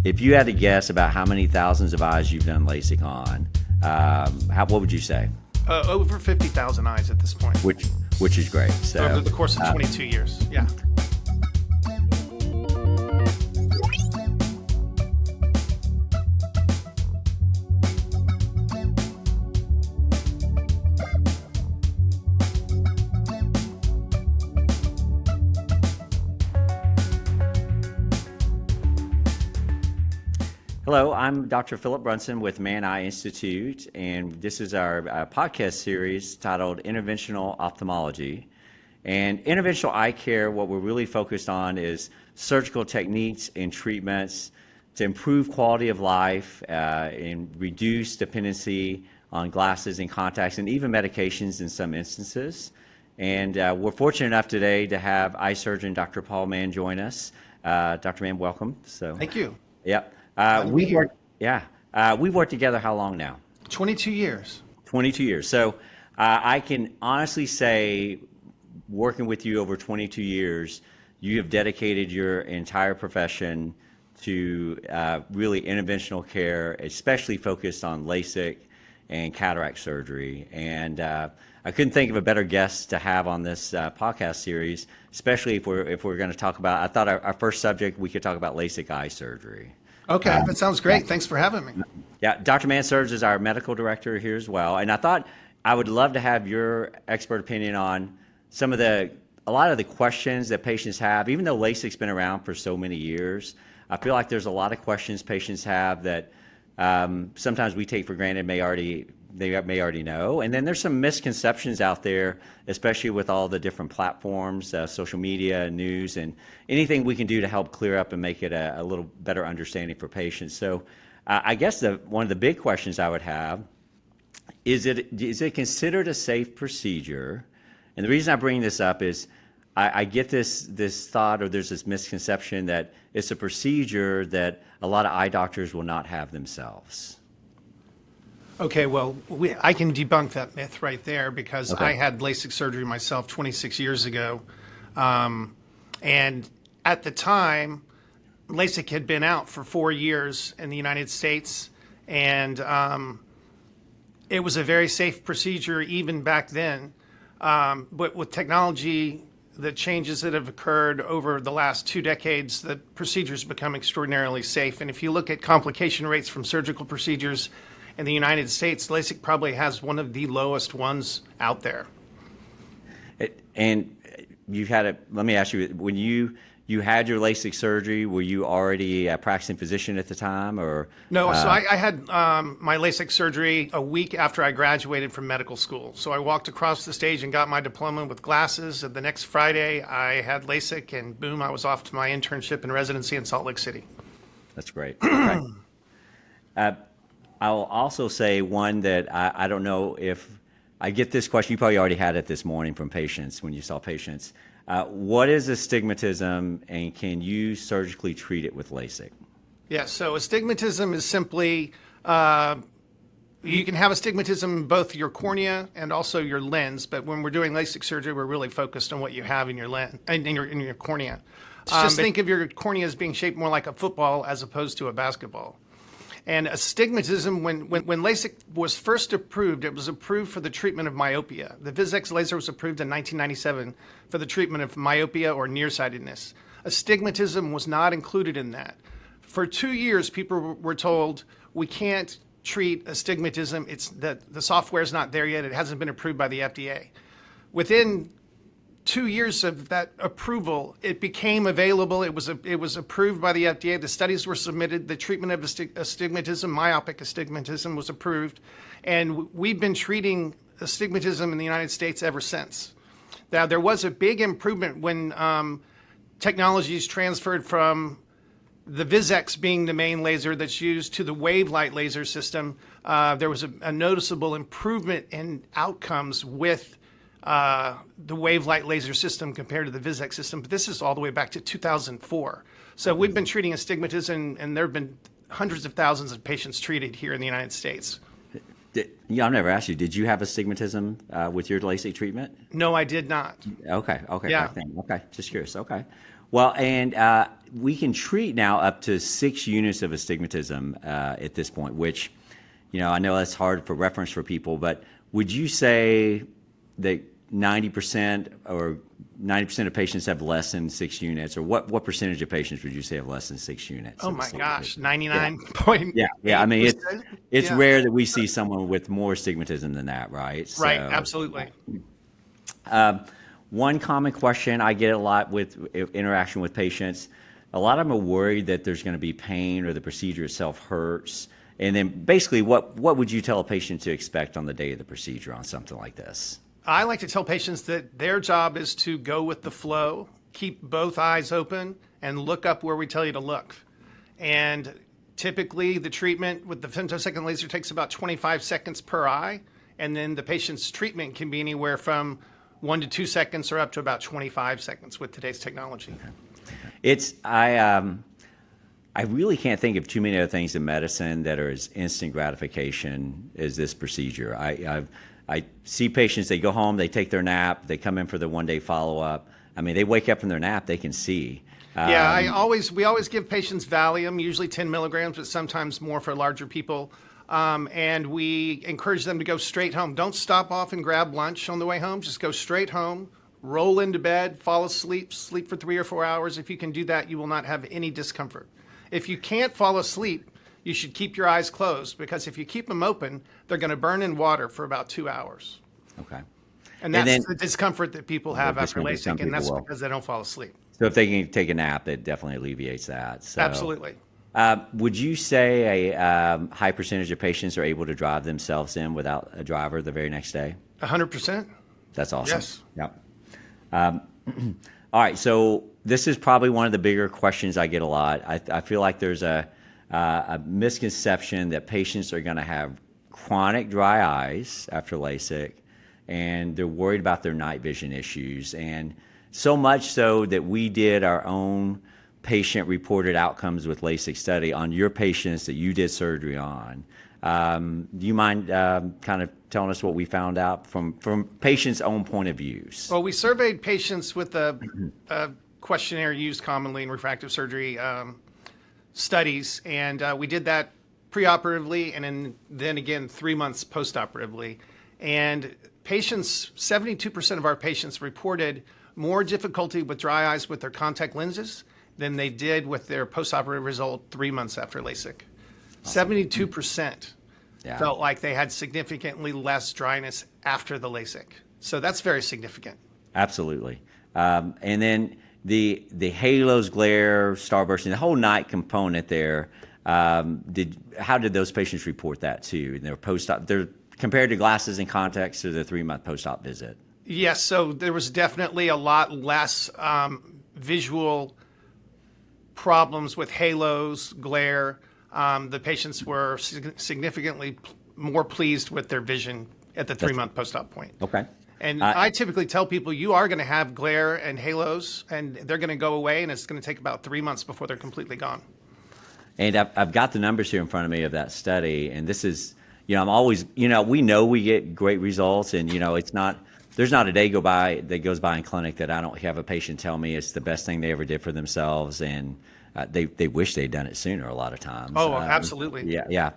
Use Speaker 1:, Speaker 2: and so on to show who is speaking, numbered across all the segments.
Speaker 1: If you had to guess about how many thousands of eyes you've done LASIK on, what would you say?
Speaker 2: Over 50,000 eyes at this point.
Speaker 1: Which is great. So
Speaker 2: over the course of 22 years. Yeah.
Speaker 1: Hello, I'm Dr. Phillip Brunson with Mann Eye Institute, and this is our podcast series titled Interventional Ophthalmology. And interventional eye care, what we're really focused on is surgical techniques and treatments to improve quality of life and reduce dependency on glasses and contacts and even medications in some instances. And we're fortunate enough today to have eye surgeon Dr. Paul Mann join us. Dr. Mann, welcome.
Speaker 2: Thank you.
Speaker 1: Yep. We've worked together how long now?
Speaker 2: 22 years.
Speaker 1: 22 years. So I can honestly say, working with you over 22 years, you have dedicated your entire profession to really interventional care, especially focused on LASIK and cataract surgery. And I couldn't think of a better guest to have on this podcast series, especially if we're going to talk about, I thought our first subject, we could talk about LASIK eye surgery.
Speaker 2: Okay, that sounds great. Thanks for having me.
Speaker 1: Yeah, Dr. Mann serves as our medical director here as well. And I thought I would love to have your expert opinion on a lot of the questions that patients have. Even though LASIK's been around for so many years, I feel like there's a lot of questions patients have that sometimes we take for granted they may already know. And then there's some misconceptions out there, especially with all the different platforms, social media, news, and anything we can do to help clear up and make it a little better understanding for patients. So I guess one of the big questions I would have is it considered a safe procedure? And the reason I bring this up is I get this thought, or there's this misconception that it's a procedure that a lot of eye doctors will not have themselves.
Speaker 2: Okay, well, I can debunk that myth right there because
Speaker 1: Okay.
Speaker 2: I had LASIK surgery myself 26 years ago. And at the time, LASIK had been out for 4 years in the United States. And it was a very safe procedure even back then. But with technology, the changes that have occurred over the last 2 decades, the procedures become extraordinarily safe. And if you look at complication rates from surgical procedures in the United States, LASIK probably has one of the lowest ones out there.
Speaker 1: And let me ask you, when you had your LASIK surgery, were you already a practicing physician at the time, or?
Speaker 2: No, so I had my LASIK surgery a week after I graduated from medical school. So I walked across the stage and got my diploma with glasses. And the next Friday, I had LASIK, and boom, I was off to my internship and residency in Salt Lake City.
Speaker 1: That's great. Okay. I'll also say one that I don't know if I get this question. You probably already had it this morning from patients when you saw patients. What is astigmatism, and can you surgically treat it with LASIK?
Speaker 2: Yeah, so astigmatism is simply, you can have astigmatism in both your cornea and also your lens, but when we're doing LASIK surgery, we're really focused on what you have in your lens, in your cornea. Just think of your cornea as being shaped more like a football as opposed to a basketball. And astigmatism, when LASIK was first approved, it was approved for the treatment of myopia. The Vizx laser was approved in 1997 for the treatment of myopia or nearsightedness. Astigmatism was not included in that. For 2 years, people were told, we can't treat astigmatism. It's that the software is not there yet. It hasn't been approved by the FDA. Within 2 years of that approval, it became available. It was approved by the FDA. The studies were submitted. The treatment of astigmatism, myopic astigmatism, was approved. And we've been treating astigmatism in the United States ever since. Now, there was a big improvement when technologies transferred from the Vizx being the main laser that's used to the wave-light laser system. There was a noticeable improvement in outcomes with the wave-light laser system compared to the Vizx system, but this is all the way back to 2004. So we've been treating astigmatism, and there have been hundreds of thousands of patients treated here in the United States.
Speaker 1: I've never asked you, did you have astigmatism with your LASIK treatment?
Speaker 2: No, I did not.
Speaker 1: Okay.
Speaker 2: Yeah.
Speaker 1: Okay, just curious. Okay. Well, and we can treat now up to 6 units of astigmatism at this point, which, I know that's hard for reference for people, but would you say that 90% or 90% of patients have less than 6 units, or what percentage of patients would you say have less than 6 units?
Speaker 2: Oh
Speaker 1: of
Speaker 2: my gosh,
Speaker 1: astigmatism?
Speaker 2: 99.8%.
Speaker 1: Yeah. I mean, it's
Speaker 2: Yeah.
Speaker 1: rare that we see someone with more astigmatism than that, right?
Speaker 2: Right,
Speaker 1: So,
Speaker 2: absolutely.
Speaker 1: one common question I get a lot with interaction with patients, a lot of them are worried that there's going to be pain or the procedure itself hurts. And then basically, what would you tell a patient to expect on the day of the procedure on something like this?
Speaker 2: I like to tell patients that their job is to go with the flow, keep both eyes open, and look up where we tell you to look. And typically, the treatment with the femtosecond laser takes about 25 seconds per eye, and then the patient's treatment can be anywhere from 1 to 2 seconds or up to about 25 seconds with today's technology.
Speaker 1: I really can't think of too many other things in medicine that are as instant gratification as this procedure. I see patients, they go home, they take their nap, they come in for the 1-day follow-up. I mean, they wake up from their nap, they can see.
Speaker 2: Yeah, we always give patients Valium, usually 10 milligrams, but sometimes more for larger people. And we encourage them to go straight home. Don't stop off and grab lunch on the way home. Just go straight home, roll into bed, fall asleep, sleep for 3 or 4 hours. If you can do that, you will not have any discomfort. If you can't fall asleep, you should keep your eyes closed, because if you keep them open, they're going to burn in water for about 2 hours.
Speaker 1: Okay.
Speaker 2: And that's the discomfort that people have after LASIK, and that's because they don't fall asleep.
Speaker 1: So if they can take a nap, it definitely alleviates that. So,
Speaker 2: Absolutely.
Speaker 1: Would you say a high percentage of patients are able to drive themselves in without a driver the very next day?
Speaker 2: 100%.
Speaker 1: That's awesome.
Speaker 2: Yes.
Speaker 1: Yep. All right. So this is probably one of the bigger questions I get a lot. I feel like there's a misconception that patients are going to have chronic dry eyes after LASIK, and they're worried about their night vision issues. And so much so that we did our own patient-reported outcomes with LASIK study on your patients that you did surgery on. Do you mind kind of telling us what we found out from patients' own point of views?
Speaker 2: Well, we surveyed patients with a questionnaire used commonly in refractive surgery studies, and we did that preoperatively and then again 3 months postoperatively. And patients, 72% of our patients reported more difficulty with dry eyes with their contact lenses than they did with their postoperative result 3 months after LASIK. 72% felt like they had significantly less dryness after the LASIK. So that's very significant.
Speaker 1: Absolutely. And then the halos, glare, starbursting, the whole night component there, how did those patients report that too? They're compared to glasses and contacts to the 3-month post-op visit?
Speaker 2: Yes, so there was definitely a lot less visual problems with halos, glare. The patients were significantly more pleased with their vision at the 3-month post-op point.
Speaker 1: Okay.
Speaker 2: And I typically tell people you are going to have glare and halos, and they're going to go away, and it's going to take about 3 months before they're completely gone.
Speaker 1: And I've got the numbers here in front of me of that study, and this is, I'm always, we know we get great results, and there's not a day that goes by in clinic that I don't have a patient tell me it's the best thing they ever did for themselves, and they wish they'd done it sooner a lot of times.
Speaker 2: Oh, absolutely.
Speaker 1: Yeah.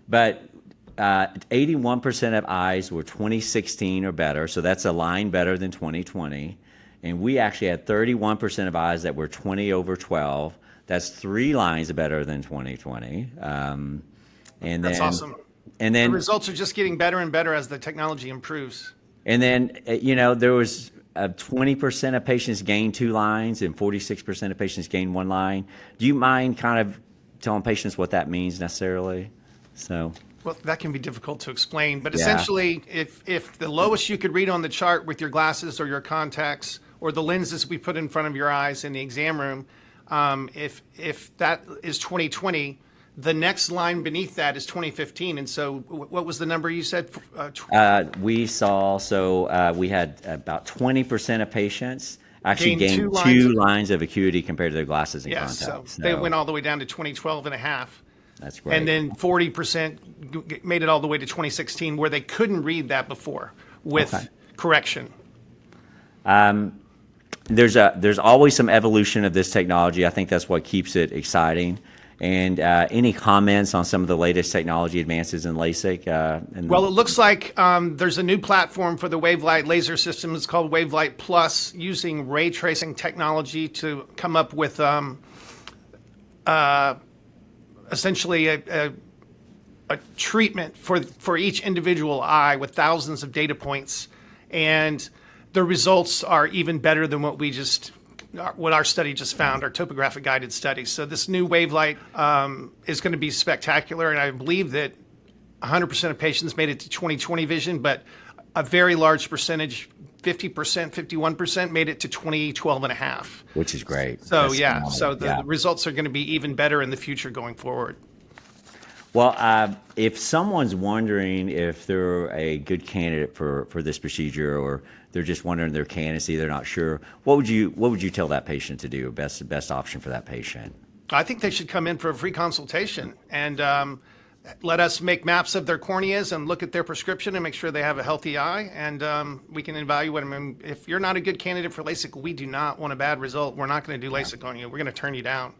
Speaker 1: But 81% of eyes were 20/16 or better, so that's a line better than 20/20. And we actually had 31% of eyes that were 20/12. That's 3 lines better than 20/20.
Speaker 2: That's awesome.
Speaker 1: And then
Speaker 2: the results are just getting better and better as the technology improves.
Speaker 1: And then, there was 20% of patients gained 2 lines and 46% of patients gained 1 line. Do you mind kind of telling patients what that means necessarily?
Speaker 2: Well, that can be difficult to explain, but essentially, if the lowest you could read on the chart with your glasses or your contacts or the lenses we put in front of your eyes in the exam room, if that is 20/20, the next line beneath that is 20/15. And so what was the number you said?
Speaker 1: We had about 20% of patients actually gained 2 lines of acuity compared to their glasses and contacts.
Speaker 2: So they went all the way down to 20/12 and a half.
Speaker 1: That's great.
Speaker 2: And then 40% made it all the way to 20/16, where they couldn't read that before with correction.
Speaker 1: there's always some evolution of this technology. I think that's what keeps it exciting. And any comments on some of the latest technology advances in LASIK?
Speaker 2: Well, it looks like there's a new platform for the Wavelight laser system. It's called Wavelight Plus, using ray tracing technology to come up with essentially a treatment for each individual eye with thousands of data points. And the results are even better than what our study just found, our topographic guided study. So this new Wavelight is going to be spectacular, and I believe that 100% of patients made it to 20/20 vision, but a very large percentage, 50%, 51%, made it to 20/12 and a half.
Speaker 1: Which is great.
Speaker 2: So
Speaker 1: That's
Speaker 2: yeah,
Speaker 1: phenomenal.
Speaker 2: so the results are going to be even better in the future going forward.
Speaker 1: Well, if someone's wondering if they're a good candidate for this procedure, or they're just wondering their candidacy, they're not sure, what would you tell that patient to do? Best option for that patient?
Speaker 2: I think they should come in for a free consultation and let us make maps of their corneas and look at their prescription and make sure they have a healthy eye, and we can evaluate them. And if you're not a good candidate for LASIK, we do not want a bad result. We're not going to do LASIK on you. We're going to turn you down.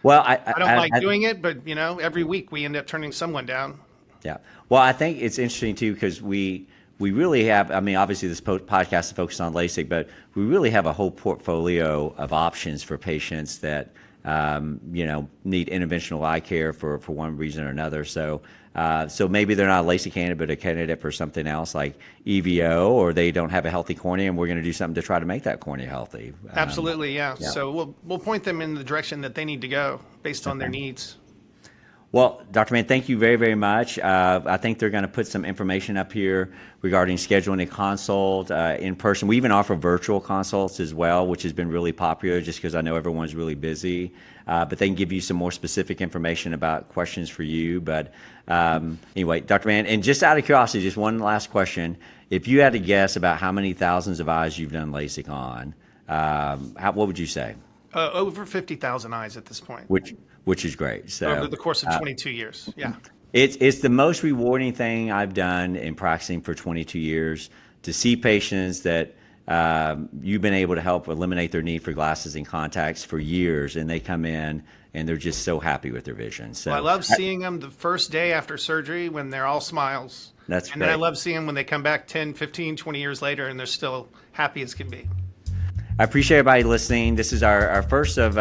Speaker 1: Well,
Speaker 2: I don't like doing it, but every week we end up turning someone down.
Speaker 1: Yeah. Well, I think it's interesting too, because we really have, I mean, obviously this podcast is focused on LASIK, but we really have a whole portfolio of options for patients that, need interventional eye care for one reason or another. So maybe they're not a LASIK candidate, but a candidate for something else like EVO, or they don't have a healthy cornea, and we're going to do something to try to make that cornea healthy.
Speaker 2: Absolutely, yeah. So we'll point them in the direction that they need to go based on their needs.
Speaker 1: Well, Dr. Mann, thank you very, very much. I think they're going to put some information up here regarding scheduling a consult in person. We even offer virtual consults as well, which has been really popular just because I know everyone's really busy. But they can give you some more specific information about questions for you. But anyway, Dr. Mann, and just out of curiosity, just one last question. If you had to guess about how many thousands of eyes you've done LASIK on, what would you say?
Speaker 2: Over 50,000 eyes at this point.
Speaker 1: Which is great. So
Speaker 2: over the course of 22 years. Yeah.
Speaker 1: It's the most rewarding thing I've done in practicing for 22 years, to see patients that you've been able to help eliminate their need for glasses and contacts for years, and they come in and they're just so happy with their vision. So
Speaker 2: I love seeing them the first day after surgery when they're all smiles.
Speaker 1: That's great.
Speaker 2: And then I love seeing them when they come back 10, 15, 20 years later and they're still happy as can be.
Speaker 1: I appreciate everybody listening. This is our first of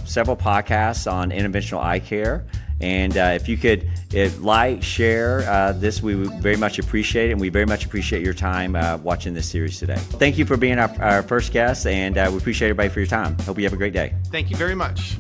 Speaker 1: several podcasts on interventional eye care. And if you could like, share this, we would very much appreciate it. And we very much appreciate your time watching this series today. Thank you for being our first guest, and we appreciate everybody for your time. Hope you have a great day.
Speaker 2: Thank you very much.